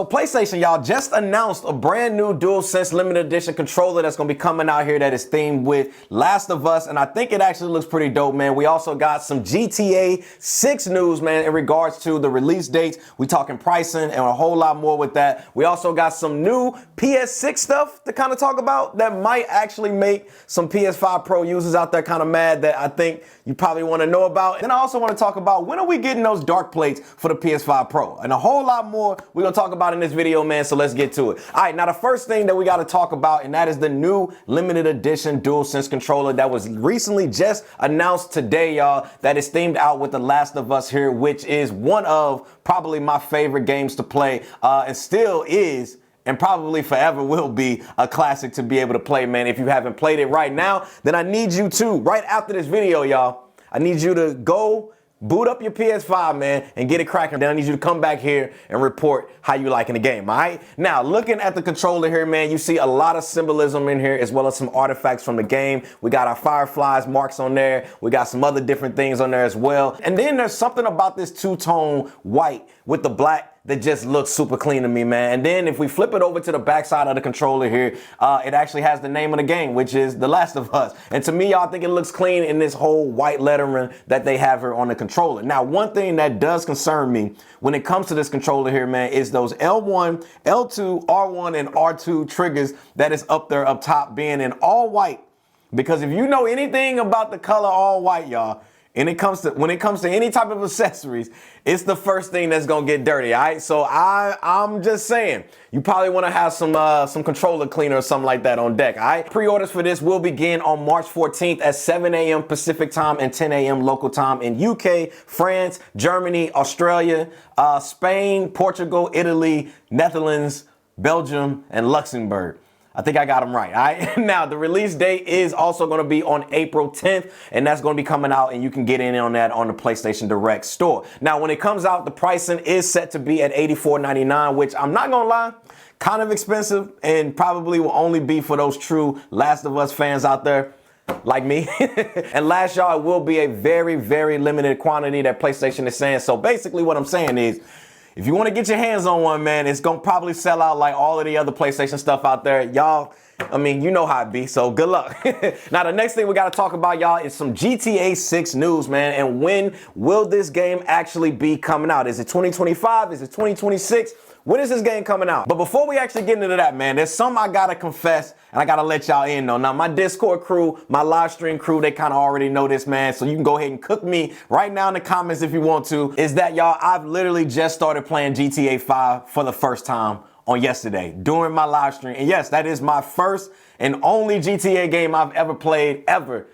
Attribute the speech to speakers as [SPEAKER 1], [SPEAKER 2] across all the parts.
[SPEAKER 1] So PlayStation, y'all, just announced a brand new DualSense Limited Edition Controller that's going to be coming out here that is themed with Last of Us, and I think it actually looks pretty dope, man. We also got some GTA 6 news, man, in regards to the release dates. We talking pricing and a whole lot more with that. We also got some new PS6 stuff to kind of talk about that might actually make some PS5 Pro users out there kind of mad that I think you probably want to know about. Then I also want to talk about when are we getting those dark plates for the PS5 Pro, and a whole lot more we're going to talk about in this video, man, so let's get to it. All right, now the first thing that we got to talk about, and that is the new limited edition DualSense controller that was recently just announced today, y'all, that is themed out with The Last of Us here, which is one of probably my favorite games to play, and still is and probably forever will be a classic to be able to play, man. If you haven't played it right now, then I need you to, right after this video, y'all, I need you to go boot up your PS5, man, and get it cracking. Then I need you to come back here and report how you liking the game, all right? Now, looking at the controller here, man, you see a lot of symbolism in here as well as some artifacts from the game. We got our fireflies marks on there. We got some other different things on there as well. And then there's something about this two-tone white with the black that just looks super clean to me, man. And then if we flip it over to the backside of the controller here, it actually has the name of the game, which is The Last of Us. And to me, y'all, I think it looks clean in this whole white lettering that they have here on the controller. Now, one thing that does concern me when it comes to this controller here, man, is those L1, L2, R1, and R2 triggers that is up there up top being in all white. Because if you know anything about the color all white, y'all, and when it comes to any type of accessories, it's the first thing that's gonna get dirty, all right? So I'm just saying, you probably wanna have some controller cleaner or something like that on deck, all right? Pre-orders for this will begin on March 14th at 7 a.m. Pacific time and 10 a.m. local time in UK, France, Germany, Australia, Spain, Portugal, Italy, Netherlands, Belgium, and Luxembourg. I think I got them right, all right? Now, the release date is also going to be on April 10th, and that's going to be coming out, and you can get in on that on the PlayStation Direct store. Now, when it comes out, the pricing is set to be at $84.99, which I'm not going to lie, kind of expensive, and probably will only be for those true Last of Us fans out there like me. And last, y'all, it will be a very, very limited quantity that PlayStation is saying. So basically what I'm saying is, if you want to get your hands on one, man, it's going to probably sell out like all of the other PlayStation stuff out there. Y'all, I mean, you know how it be, so good luck. Now, the next thing we got to talk about, y'all, is some GTA 6 news, man. And when will this game actually be coming out? Is it 2025? Is it 2026? When is this game coming out? But before we actually get into that, man, there's something I gotta confess and I gotta let y'all in on. Now, my Discord crew, my live stream crew, they kind of already know this, man. So you can go ahead and cook me right now in the comments if you want to. Is that, y'all, I've literally just started playing GTA 5 for the first time on yesterday during my live stream. And yes, that is my first and only GTA game I've ever played ever.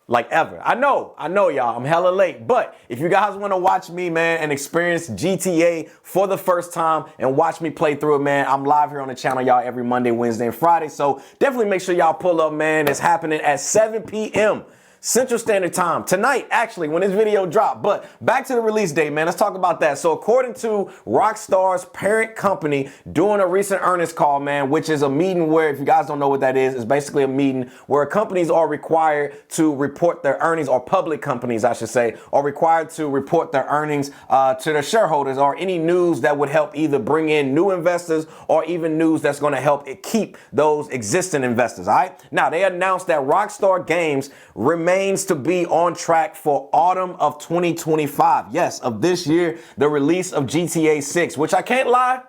[SPEAKER 1] I know, y'all, I'm hella late, but if you guys want to watch me, man, and experience GTA for the first time and watch me play through it, man, I'm live here on the channel, y'all, every Monday, Wednesday, and Friday. So definitely make sure y'all pull up, man. It's happening at 7 p.m. Central Standard Time tonight, actually, when this video dropped. But back to the release date, man. Let's talk about that. So according to Rockstar's parent company doing a recent earnings call, man, which is a meeting where, if you guys don't know what that is, it's basically a meeting where companies are required to report their earnings, or public companies, I should say, are required to report their earnings to their shareholders, or any news that would help either bring in new investors or even news that's going to help it keep those existing investors, all right? Now, they announced that Rockstar Games remains to be on track for autumn of 2025. Yes, of this year, the release of GTA 6, which I can't lie,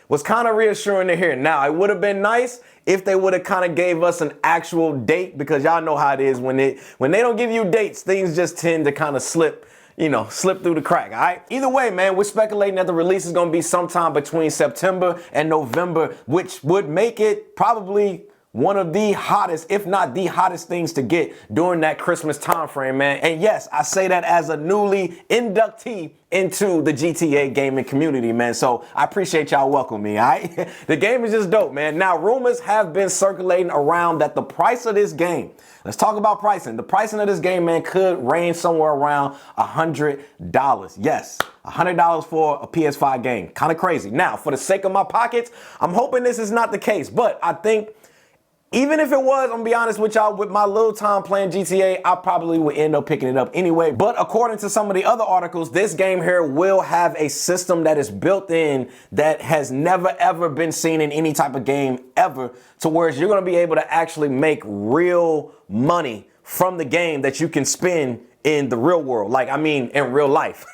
[SPEAKER 1] was kind of reassuring to hear. Now, it would have been nice if they would have kind of gave us an actual date, because y'all know how it is when they don't give you dates, things just tend to kind of slip through the crack, all right? Either way, man, we're speculating that the release is going to be sometime between September and November, which would make it probably one of the hottest, if not the hottest things to get during that Christmas time frame, man. And yes, I say that as a newly inductee into the GTA gaming community, man. So I appreciate y'all welcoming me, all right? The game is just dope, man. Now, rumors have been circulating around that the price of this game, let's talk about pricing. The pricing of this game, man, could range somewhere around $100. Yes, $100 for a PS5 game. Kind of crazy. Now, for the sake of my pockets, I'm hoping this is not the case, but I think Even if it was, I'm gonna be honest with y'all, with my little time playing GTA, I probably would end up picking it up anyway. But according to some of the other articles, this game here will have a system that is built in that has never ever been seen in any type of game ever, to where you're gonna be able to actually make real money from the game that you can spend in the real world, like I mean in real life.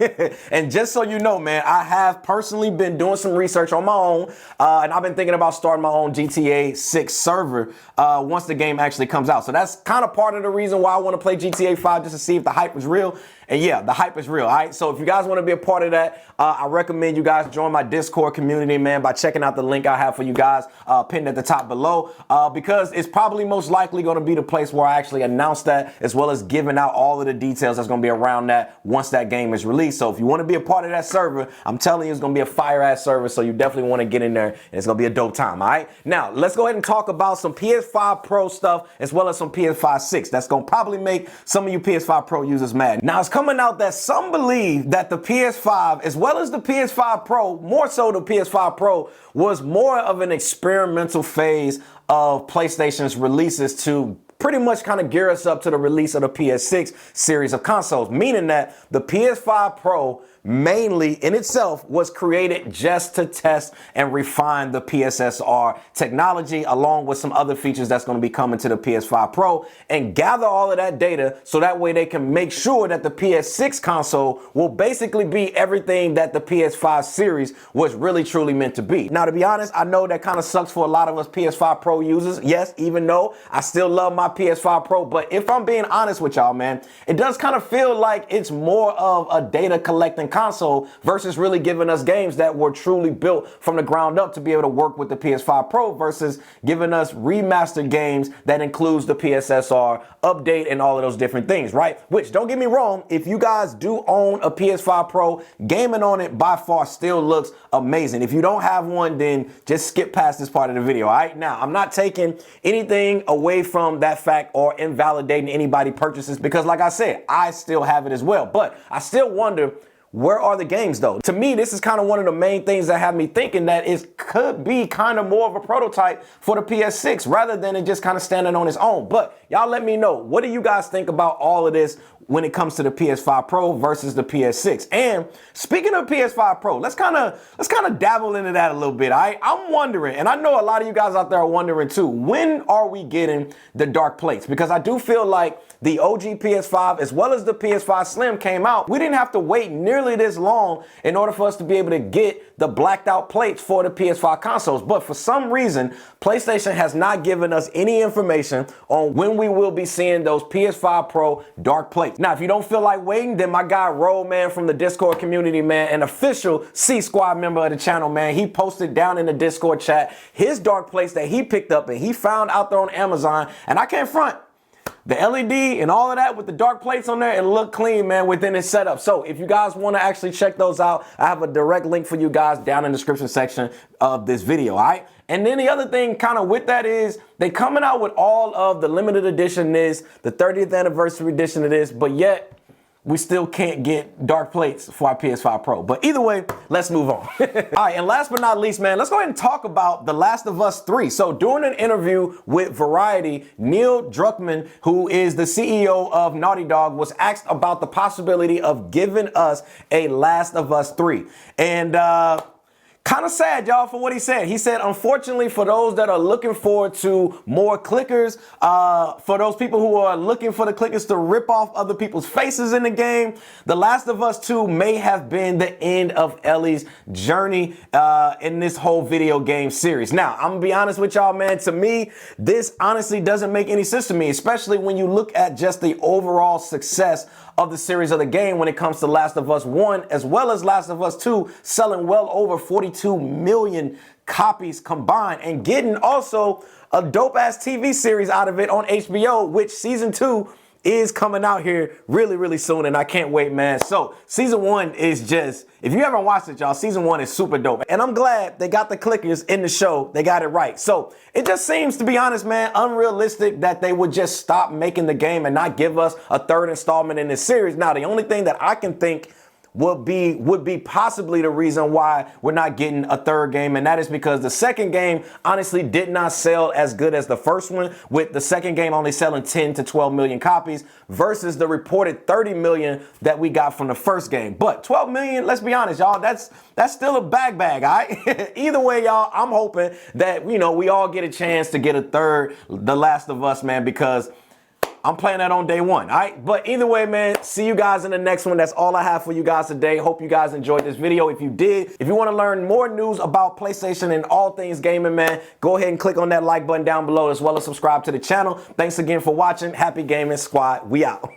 [SPEAKER 1] And just so you know, man, I have personally been doing some research on my own, and I've been thinking about starting my own GTA 6 server once the game actually comes out. So that's kind of part of the reason why I want to play GTA 5, just to see if the hype is real. And yeah, the hype is real, all right? So if you guys want to be a part of that, I recommend you guys join my Discord community, man, by checking out the link I have for you guys pinned at the top below, because it's probably most likely going to be the place where I actually announce that, as well as giving out all of the details that's going to be around that once that game is released. So if you want to be a part of that server, I'm telling you, it's going to be a fire-ass server, so you definitely want to get in there, and it's going to be a dope time, all right? Now, let's go ahead and talk about some PS5 Pro stuff, as well as some PS5 6. That's going to probably make some of you PS5 Pro users mad. Now, it's coming out that some believe that the PS5, as well as the PS5 Pro, more so the PS5 Pro, was more of an experimental phase of PlayStation's releases to pretty much kind of gear us up to the release of the PS6 series of consoles, meaning that the PS5 Pro mainly in itself was created just to test and refine the PSSR technology, along with some other features that's going to be coming to the PS5 Pro, and gather all of that data so that way they can make sure that the PS6 console will basically be everything that the PS5 series was really truly meant to be. Now, to be honest, I know that kind of sucks for a lot of us PS5 Pro users. Yes, even though I still love my PS5 Pro, but if I'm being honest with y'all, man, it does kind of feel like it's more of a data collecting console versus really giving us games that were truly built from the ground up to be able to work with the PS5 Pro, versus giving us remastered games that includes the PSSR update and all of those different things, right? Which, don't get me wrong, if you guys do own a PS5 Pro, gaming on it by far still looks amazing. If you don't have one, then just skip past this part of the video, all right? Now, I'm not taking anything away from that fact or invalidating anybody purchases, because like I said, I still have it as well. But I still wonder, where are the games though? To me, this is kind of one of the main things that have me thinking that it could be kind of more of a prototype for the PS6 rather than it just kind of standing on its own. But y'all let me know, what do you guys think about all of this when it comes to the PS5 Pro versus the PS6? And speaking of PS5 Pro, let's kind of dabble into that a little bit. I'm wondering, and I know a lot of you guys out there are wondering too, when are we getting the dark plates? Because I do feel like the OG PS5 as well as the PS5 Slim came out, we didn't have to wait nearly this long in order for us to be able to get the blacked out plates for the PS5 consoles. But for some reason, PlayStation has not given us any information on when we will be seeing those PS5 Pro dark plates. Now, if you don't feel like waiting, then my guy Roll, man, from the Discord community, man, an official C-Squad member of the channel, man, he posted down in the Discord chat his dark plates that he picked up and he found out there on Amazon. And I can't front, the LED and all of that with the dark plates on there, it looked clean, man, within its setup. So if you guys want to actually check those out, I have a direct link for you guys down in the description section of this video, all right? And then the other thing kind of with that is they coming out with all of the limited edition this, the 30th anniversary edition of this, but yet we still can't get dark plates for our PS5 Pro. But either way, let's move on. All right, and last but not least, man, let's go ahead and talk about The Last of Us 3. So during an interview with Variety, Neil Druckmann, who is the CEO of Naughty Dog, was asked about the possibility of giving us a Last of Us 3. And kind of sad, y'all, for what he said. He said, unfortunately, for those that are looking forward to more clickers, for those people who are looking for the clickers to rip off other people's faces in the game, The Last of Us 2 may have been the end of Ellie's journey in this whole video game series. Now, I'm gonna be honest with y'all, man. To me, this honestly doesn't make any sense to me, especially when you look at just the overall success of the series of the game when it comes to Last of Us 1 as well as Last of Us 2, selling well over 42 million copies combined and getting also a dope ass TV series out of it on HBO, which season 2 is coming out here really, really soon, and I can't wait, man. So season 1 is just, if you haven't watched it, y'all, season 1 is super dope, and I'm glad they got the clickers in the show. They got it right. So it just seems, to be honest, man, unrealistic that they would just stop making the game and not give us a third installment in this series. Now, the only thing that I can think would be possibly the reason why we're not getting a third game, and that is because the second game honestly did not sell as good as the first one, with the second game only selling 10 to 12 million copies versus the reported 30 million that we got from the first game. But 12 million, let's be honest, y'all, that's still a bag, all right? Either way, y'all, I'm hoping that, you know, we all get a chance to get a third The Last of Us, man, because I'm playing that on day one, all right? But either way, man, see you guys in the next one. That's all I have for you guys today. Hope you guys enjoyed this video. If you did, if you want to learn more news about PlayStation and all things gaming, man, go ahead and click on that like button down below, as well as subscribe to the channel. Thanks again for watching. Happy gaming, squad. We out.